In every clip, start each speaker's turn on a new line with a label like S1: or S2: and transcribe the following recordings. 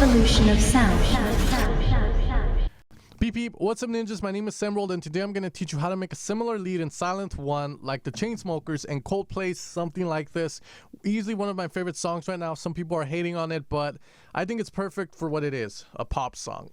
S1: evolution of sound.
S2: Beep beep, what's up ninjas, my name is Semrold and today I'm going to teach you how to make a similar lead in Sylenth1 like the Chainsmokers and Coldplay's something like this. Easily one of my favorite songs right now. Some people are hating on it, but I think it's perfect for what it is, a pop song.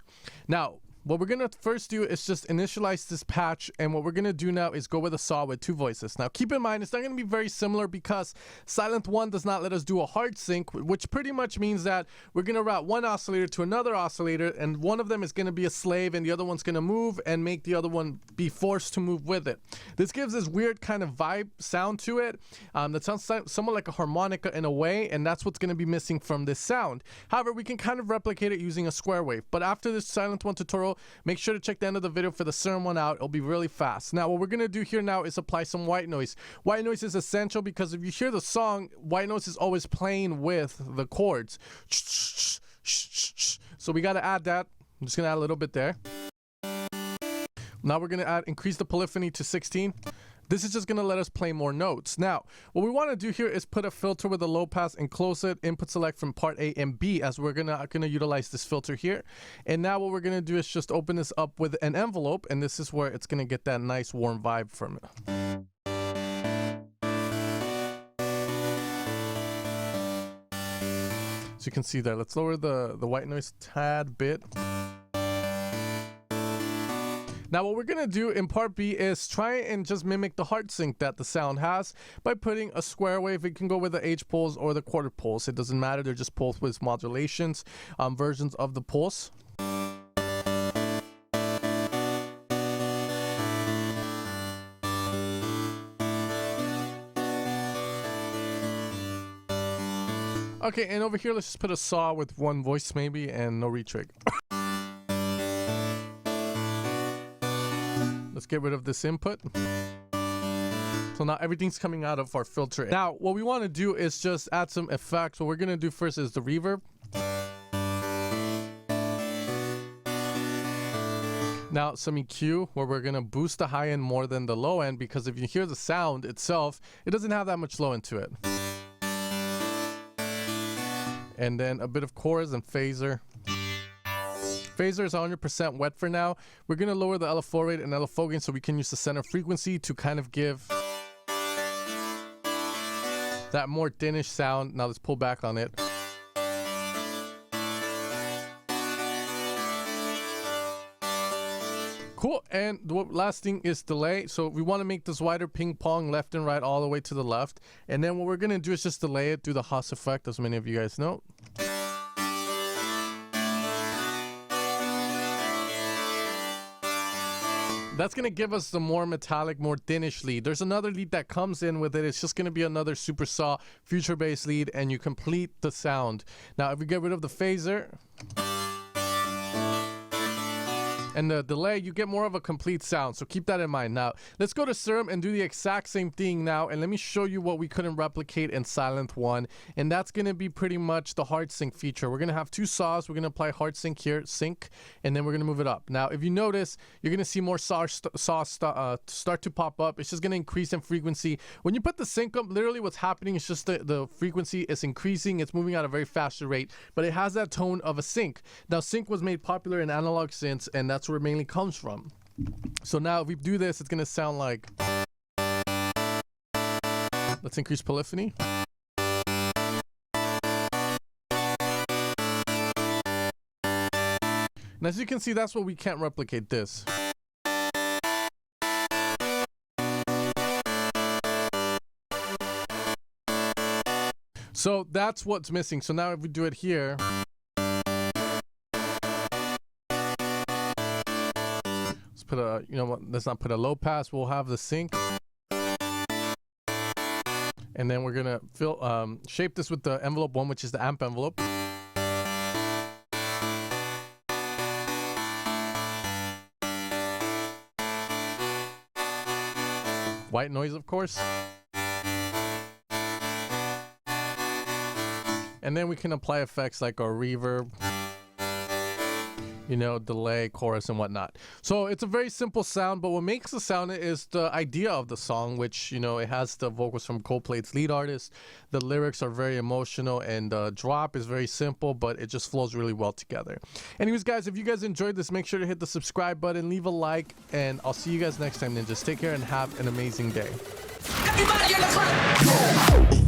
S2: Now, what we're going to first do is just initialize this patch, and what we're going to do now is go with a saw with two voices. Now keep in mind it's not going to be very similar because Sylenth1 does not let us do a hard sync, which pretty much means that we're going to route one oscillator to another oscillator, and one of them is going to be a slave and the other one's going to move and make the other one be forced to move with it. This gives this weird kind of vibe sound to it that sounds somewhat like a harmonica in a way, and that's what's going to be missing from this sound. However, we can kind of replicate it using a square wave, but after this Sylenth1 tutorial, make sure to check the end of the video for the Serum one out. It'll be really fast. Now, what we're going to do here now is apply some white noise. White noise is essential because if you hear the song, white noise is always playing with the chords. So we got to add that. I'm just going to add a little bit there. Now we're going to increase the polyphony to 16. This is just going to let us play more notes. Now, what we want to do here is put a filter with a low pass and close it, input select from part A and B, as we're gonna utilize this filter here. And now what we're going to do is just open this up with an envelope, and this is where it's going to get that nice warm vibe from it. So you can see there. Let's lower the white noise a tad bit. Now what we're going to do in part B is try and just mimic the heart sync that the sound has by putting a square wave. It can go with the H pulse or the quarter pulse. It doesn't matter. They're just pulse width modulations, versions of the pulse. Okay, and over here let's just put a saw with one voice maybe and no retrig. Let's get rid of this input. So now everything's coming out of our filter. Now, what we want to do is just add some effects. What we're going to do first is the reverb. Now, some EQ, where we're going to boost the high end more than the low end, because if you hear the sound itself, it doesn't have that much low end to it. And then a bit of chorus and phaser. Phaser is 100% wet for now. We're going to lower the LFO rate and LFO gain so we can use the center frequency to kind of give that more thinnish sound. Now let's pull back on it. Cool, and the last thing is delay. So we want to make this wider ping pong left and right all the way to the left. And then what we're going to do is just delay it through the Haas effect, as many of you guys know. That's going to give us the more metallic, more thinnish lead. There's another lead that comes in with it. It's just going to be another super saw future bass lead, and you complete the sound. Now, if we get rid of the phaser and the delay, you get more of a complete sound, so keep that in mind. Now let's go to Serum and do the exact same thing now, and let me show you what we couldn't replicate in Sylenth1, and that's going to be pretty much the hard sync feature. We're going to have two saws. We're going to apply hard sync here, sync, and then we're going to move it up. Now if you notice, you're going to see more saws start to pop up. It's just going to increase in frequency. When you put the sync up, literally what's happening is just the frequency is increasing. It's moving at a very faster rate, but it has that tone of a sync. Now sync was made popular in analog synths, and that's where it mainly comes from. So now if we do this, it's going to sound like, let's increase polyphony. And as you can see, that's what we can't replicate this. So that's what's missing. So now if we do it here, put a, you know what, let's not put a low pass. We'll have the sync, and then we're gonna shape this with the envelope 1, which is the amp envelope. White noise, of course. And then we can apply effects like our reverb. you know, delay, chorus, and whatnot. So it's a very simple sound, but what makes the sound is the idea of the song, which, you know, it has the vocals from Coldplay's lead artist. The lyrics are very emotional, and the drop is very simple, but it just flows really well together. Anyways, guys, if you guys enjoyed this, make sure to hit the subscribe button, leave a like, and I'll see you guys next time, ninjas. Take care and have an amazing day.
S1: Everybody in the club.